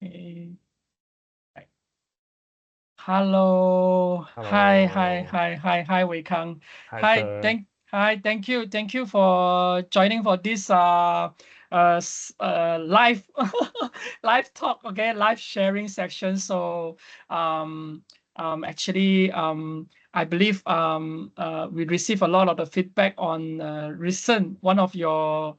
Okay. Hello. Hello. Hi, Wei Kang. Hi, sir. Thank you for joining for this live live talk, okay, live sharing section. So um actually I believe we receive a lot of the feedback on recent one of your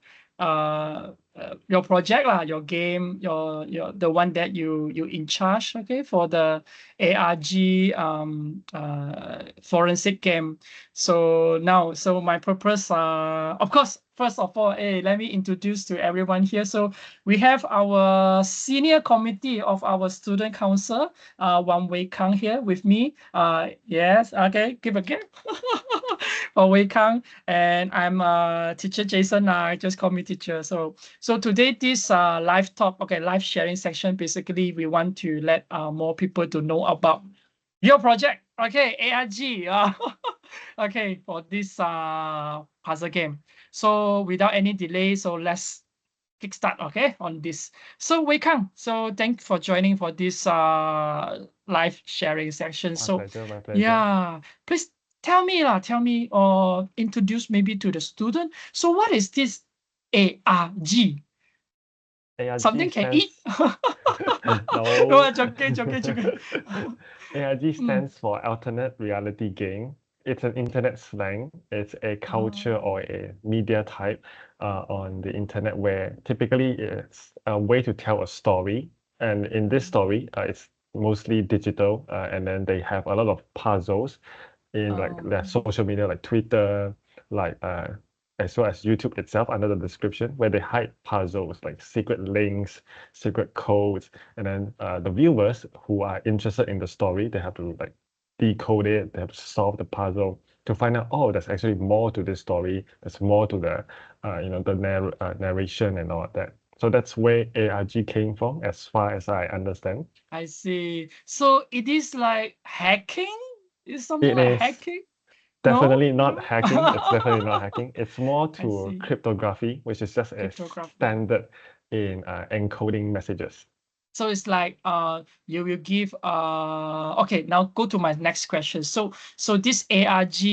project lah, your game, your the one that you in charge, okay, for the ARG forensic game. So my purpose, of course, first of all, let me introduce to everyone here. So we have our senior committee of our student council, Wam Wei Kang here with me. Yes, okay, give a gift for Wei Kang, and I'm teacher Jason. Just call me teacher. So today this live talk, okay, live sharing section, basically we want to let more people to know about your project, okay, ARG, okay, for this puzzle game. So without any delay, so let's kickstart, okay, on this. So Wei Kang, so thanks for joining for this live sharing section. My So pleasure, my pleasure. yeah, please tell me or introduce maybe to the student. So what is this ARG? ARG Something can eat? stands No, no. joking. ARG Mm. stands for alternate reality game. It's an internet slang. It's a culture Oh, or a media type on the internet where typically it's a way to tell a story. And in this story, it's mostly digital, and then they have a lot of puzzles in like oh, their social media, like Twitter, like as well as YouTube itself under the description, where they hide puzzles like secret links, secret codes, and then the viewers who are interested in the story, they have to like decode it, they have to solve the puzzle to find out, oh, there's actually more to this story, there's more to the the narration and all of that. So that's where ARG came from, as far as I understand. I see. So it is like hacking? Is something It like is hacking? No? definitely not No? hacking. It's definitely not hacking. It's more I to see. cryptography, which is just a Cryptography. standard in encoding messages. So it's like you will give okay, now go to my next question. So this ARG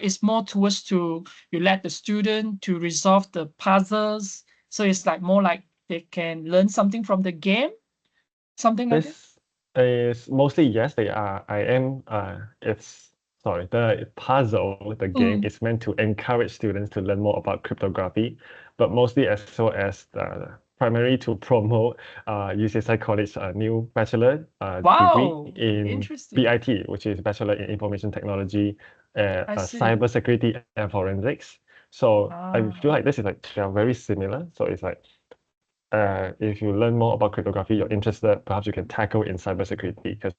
is more towards to you let the student to resolve the puzzles. So it's like more like they can learn something from the game, something like that. This is mostly, yes, they are. I am, it's, sorry, the puzzle, the game Mm. is meant to encourage students to learn more about cryptography, but mostly as well as primarily to promote UCSI College new bachelor degree Wow, in interesting. BIT, which is Bachelor in Information Technology, I see. Cybersecurity and Forensics. So I feel Ah. like this is like, they are very similar. So it's like, if you learn more about cryptography, you're interested, perhaps you can tackle in cybersecurity because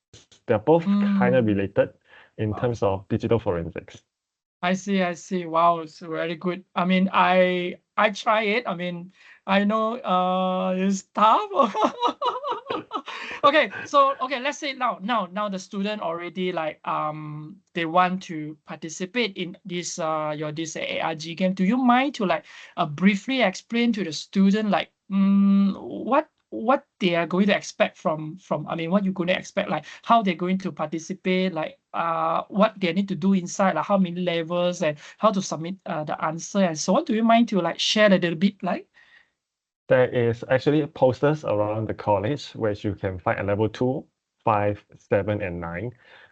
they're both kind of Mm. related in Wow. terms of digital forensics. I see. Wow, it's very good. I mean, I try it. I mean, I know it's tough. Okay, so okay, let's say now the student already like they want to participate in this this ARG game. Do you mind to like briefly explain to the student like what they are going to expect from I mean what you're going to expect, like how they're going to participate, like what they need to do inside, like how many levels and how to submit the answer and so on. Do you mind to like share a little bit like? There is actually posters around the college where you can find a level 2, 5, 7, and 9.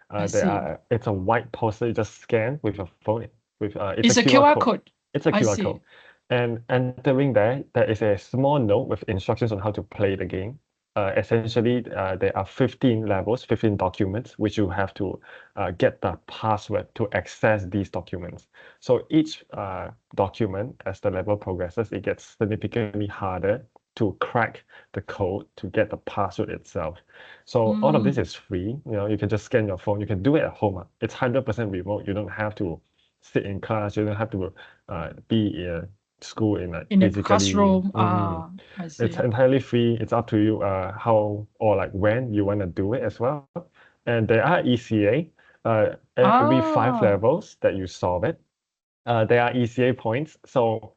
I see. It's a white poster you just scan with your phone. It's a It's a QR QR code. code. It's a I QR code. see. And entering there, there is a small note with instructions on how to play the game. Essentially, there are 15 levels, 15 documents, which you have to get the password to access these documents. So each document, as the level progresses, it gets significantly harder to crack the code to get the password itself. So all of this Mm, is free. You can just scan your phone. You can do it at home. It's 100% remote. You don't have to sit in class. You don't have to be in school in like in the physically. classroom. I It's see. entirely free. It's up to you how or like when you want to do it as well. And there are ECA. Every five Ah, levels that you solve it, there are ECA points. So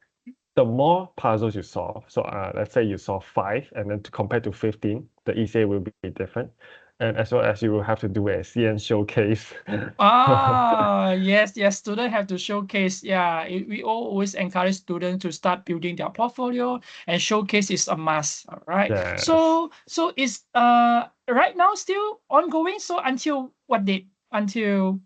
the more puzzles you solve, so let's say you solve 5, and then compared to 15, the ECA will be different. And as well as you will have to do a CN showcase. Yes, students have to showcase. Yeah, we always encourage students to start building their portfolio, and showcase is a must. All right. Yes, So is right now still ongoing. So until what date? Until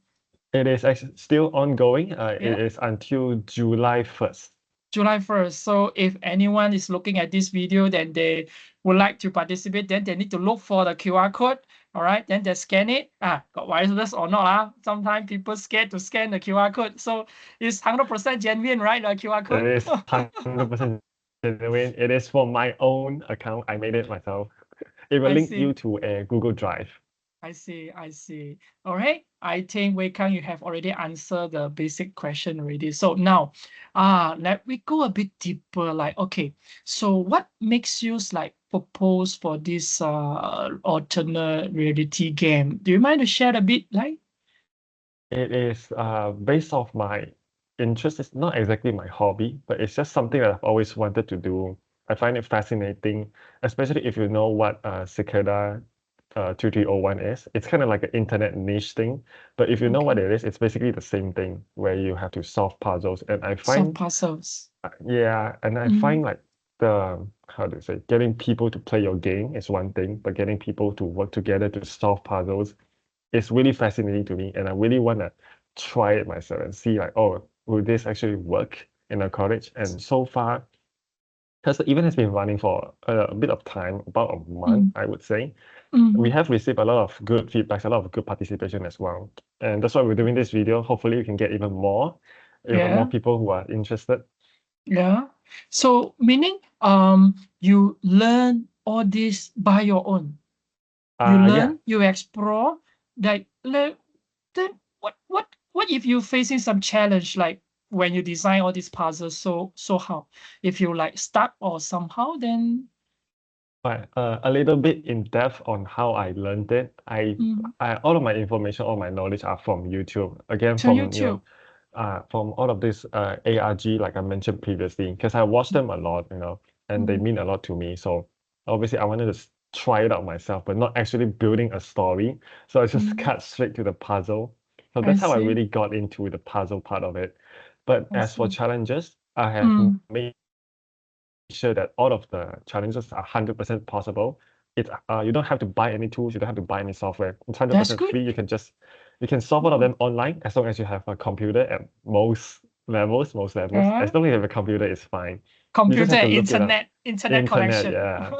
it is actually still ongoing. yeah, It is until July 1st. July 1st. So if anyone is looking at this video, then they would like to participate, then they need to look for the QR code. All right, then they scan it. Got wireless or not? Sometimes people scared to scan the QR code. So it's 100% genuine, right? The QR It code. is 100% genuine. It is for my own account. I made it myself. It will I link you see. to a Google Drive. I see. All right. I think Wei Kang, you have already answered the basic question already. So now, let we go a bit deeper. Like, okay, so what makes you like propose for this alternate reality game? Do you mind to share a bit, like? It is based off my interest. It's not exactly my hobby, but it's just something that I've always wanted to do. I find it fascinating, especially if you know what Cicada 2301 is. It's kind of like an internet niche thing, but if you know what Okay. it is, it's basically the same thing where you have to solve puzzles. And I Soft find, puzzles. yeah, and I Mm, find like the, how do you say, getting people to play your game is one thing, but getting people to work together to solve puzzles, it's really fascinating to me, and I really want to try it myself and see like, oh, will this actually work in a college? And so far, because the event has been running for a bit of time, about a month, mm, I would say, we mm. have received a lot of good feedbacks, a lot of good participation as well. And that's why we're doing this video. Hopefully, we can get even more Yeah. people who are interested. Yeah. So meaning you learn all this by your own. You Yeah, learn, you explore, like then what if you're facing some challenge like when you design all these puzzles? So how? If you like stuck or somehow, then but a little bit in depth on how I learned it. mm, All of my information, all my knowledge are from YouTube. Again, to from YouTube. from all of this ARG, like I mentioned previously, because I watch them a lot, and they Mm, mean a lot to me. So obviously, I wanted to try it out myself, but not actually building a story. So I just mm, cut straight to the puzzle. So I that's how I see. really got into the puzzle part of it. But I as for see. challenges, I have Mm, made sure that all of the challenges are 100% possible. You don't have to buy any tools, you don't have to buy any software. It's that's 100% good. free. You can solve all of Oh, them online as long as you have a computer at most levels. yeah. As long as you have a computer, it's fine. You just Computer, have to look it up. internet Internet, connection. yeah.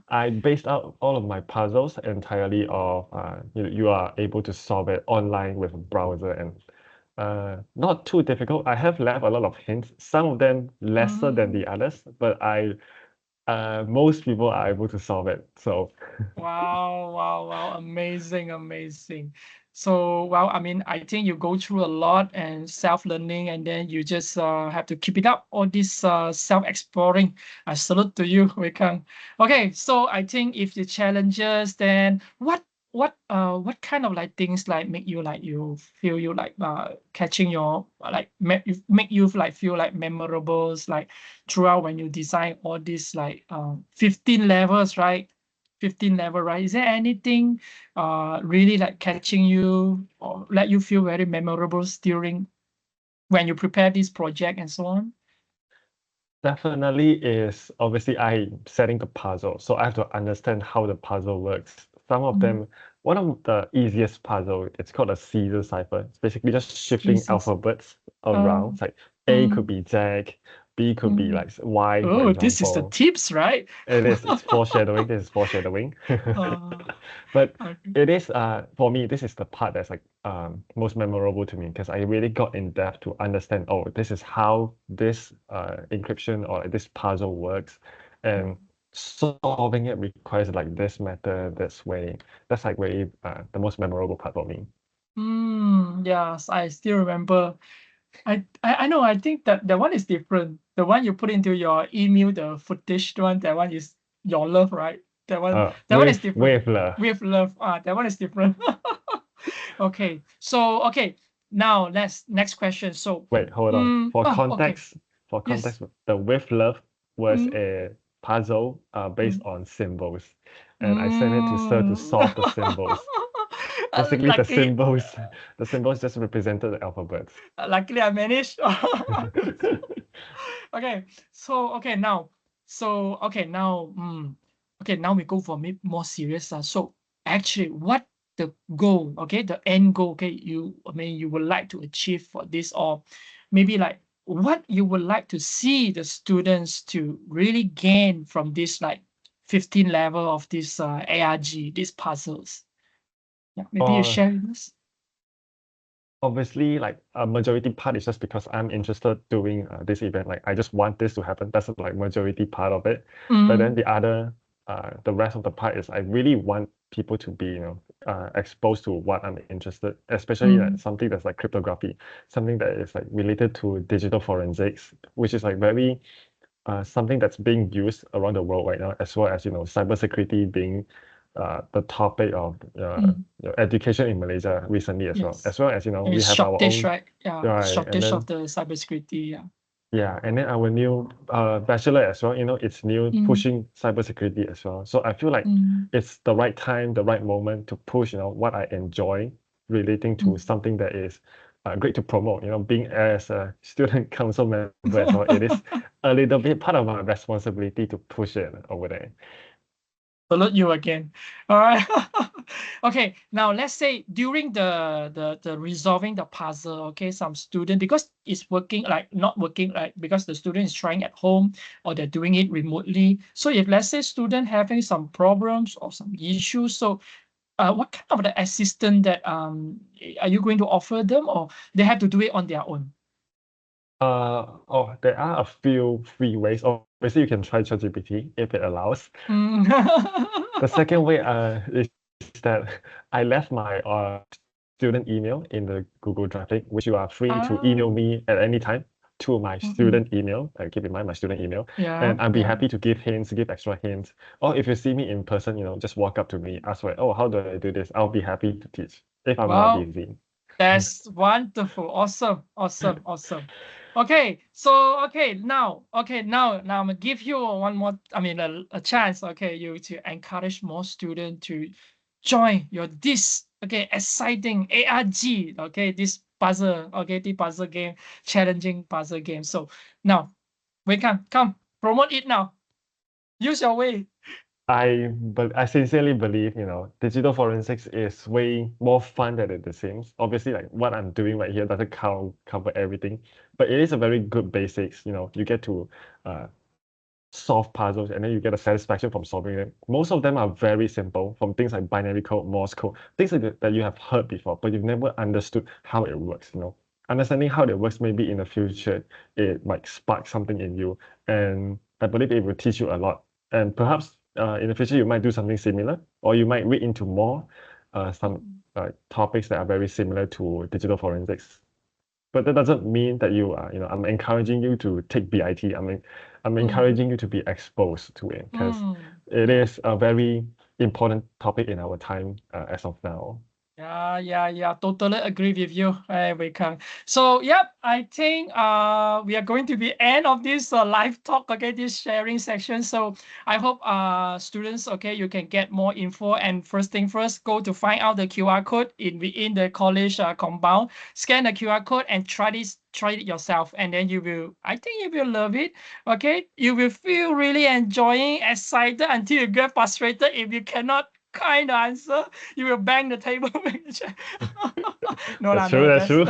I based out all of my puzzles entirely of you are able to solve it online with a browser, and not too difficult. I have left a lot of hints, some of them lesser than Mm. the others, but I most people are able to solve it. So Wow. Amazing. So, well, I mean, I think you go through a lot and self-learning, and then you just have to keep it up, all this self-exploring. I salute to you, Wei Kang. Okay, so I think if the challenges, then what kind of like things like make you like you feel you like catching your like make you like feel like memorables like throughout when you design all these like 15 levels, right? 15 level, right? Is there anything really like catching you or let you feel very memorable during when you prepare this project and so on? definitely is obviously I setting the puzzle. So I have to understand how the puzzle works. Some of Mm, them, one of the easiest puzzle, it's called a Caesar cipher. It's basically just shifting Jesus. alphabets around. Uh, It's like A could mm, be Jack, B could be mm. like Y, for Oh, this is the example. tips, right? It's foreshadowing. This is foreshadowing. uh, But okay. it is for me, this is the part that's like most memorable to me because I really got in depth to understand, oh, this is how this encryption or this puzzle works. And solving it requires like this method, this way. That's like really the most memorable part for me. Yes, I still remember. I know. I think that one is different. The one you put into your email, the footage one, that one is your love, right? That one is different. With love. With love. That one is different. Okay. So okay. Now let's next question. So Wait, hold on. okay. For for Yes. context, the With Love was Mm. a puzzle based Mm. on symbols. And I sent it to Sir to Mm. solve the symbols. Basically, Luckily, the symbols just represented the alphabets. luckily I managed. Okay, so now we go for more serious. So actually, what the goal? Okay, the end goal. Okay, you would like to achieve for this, or maybe like what you would like to see the students to really gain from this like 15 level of this ARG, these puzzles. Yeah, maybe you Or share with us. obviously, like a majority part is just because I'm interested doing this event. Like I just want this to happen. That's like majority part of it. But then Mm, the rest of the part is I really want people to be, exposed to what I'm interested, especially like mm, something that's like cryptography, something that is like related to digital forensics, which is like very something that's being used around the world right now, as well as cybersecurity being the topic of mm. education in Malaysia recently Yes. as well as And we it's have our shortage, own right? Yeah, right, and shortage of then the cybersecurity. Yeah. yeah, and then our new bachelor as well, it's new Mm, pushing cybersecurity as well. So I feel like mm, it's the right time, the right moment to push, what I enjoy relating to mm. something that is great to promote. Being as a student council member as well, it is a little bit part of my responsibility to push it over there. Salute you again. All right. Okay. Now let's say during the resolving the puzzle, okay, some student because it's working like not working like because the student is trying at home or they're doing it remotely. So if let's say student having some problems or some issues, so what kind of the assistance that are you going to offer them or they have to do it on their own? There are a few free ways. Obviously, you can try ChatGPT if it allows. Mm. The second way is that I left my student email in the Google Drive link, which you are free to email Ah, me at any time to my mm-mm. student email. Keep in mind my student email, Yeah, and I'd be yeah. happy to give hints, give extra hints. Or if you see me in person, just walk up to me, ask for, oh, how do I do this? I'll be happy to teach if I'm not Wow, busy. that's wonderful. Awesome, awesome, awesome. Okay, so now I'm gonna give you one more, I mean a chance, okay, you to encourage more students to join your this exciting ARG, this puzzle, the puzzle game, challenging puzzle game. So now we can come promote it now. Use your way. But I sincerely believe, digital forensics is way more fun than it seems. Obviously, like what I'm doing right here doesn't cover everything, but it is a very good basics. You get to uh, solve puzzles and then you get a satisfaction from solving them. Most of them are very simple, from things like binary code, Morse code, things like that you have heard before, but you've never understood how it works. Understanding how it works maybe in the future, it might spark something in you. And I believe it will teach you a lot. And perhaps in the future, you might do something similar, or you might read into more some Mm, topics that are very similar to digital forensics. But that doesn't mean that I'm encouraging you to take BIT. I'm mm, encouraging you to be exposed to it because it yeah. is a very important topic in our time as of now. Yeah. Totally agree with you, Wei Kang. So, yep, I think we are going to be end of this live talk, okay, this sharing section. So, I hope students, okay, you can get more info. And first thing first, go to find out the QR code within the college compound. Scan the QR code and try it yourself, and then I think you will love it. Okay, you will feel really enjoying, excited until you get frustrated if you cannot kind of answer you will bang the table. No, That's lah, true, no, that's that's true.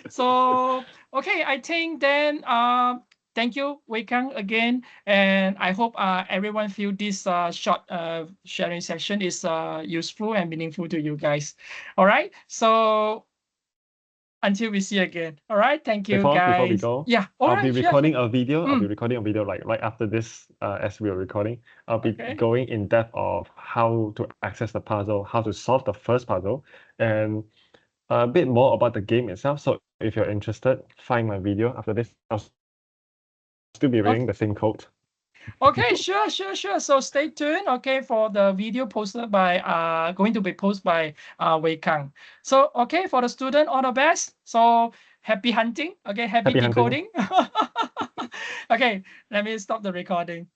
so okay. I think then thank you, Wei Kang, again, and I hope everyone feel this short sharing session is useful and meaningful to you guys. All right, so until we see again. All right, thank you, Before we guys. go, Yeah, all I'll be right, sure. recording a video. I'll be Mm, recording a video like right after this, as we are recording. I'll be okay. going in depth of how to access the puzzle, how to solve the first puzzle, and a bit more about the game itself. So if you're interested, find my video after this. I'll still be reading Okay. the same code. Okay, sure. So stay tuned, okay, for the video posted by going to be posted by Wei Kang. So okay, for the student, all the best. So happy hunting. Okay, happy Happy hunting. decoding. Okay, let me stop the recording.